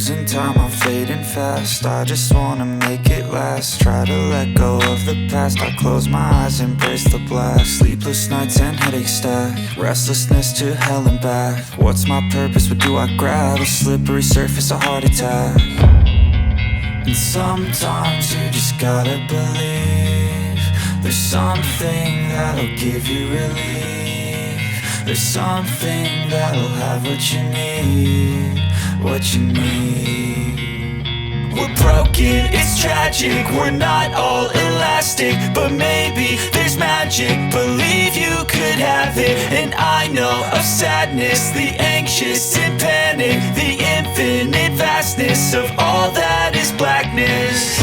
losing time, I'm fading fast. I just wanna make it last. Try to let go of the past. I close my eyes, embrace the blast. Sleepless nights and headaches stack. Restlessness to hell and back. What's my purpose? What do I grab? A slippery surface, a heart attack. And sometimes you just gotta believe there's something that'll give you relief. There's something that'll have what you need, what you need. We're broken, it's tragic, we're not all elastic, but maybe there's magic. Believe you could have it. And I know of sadness, the anxious and panic, the infinite vastness of all that is blackness.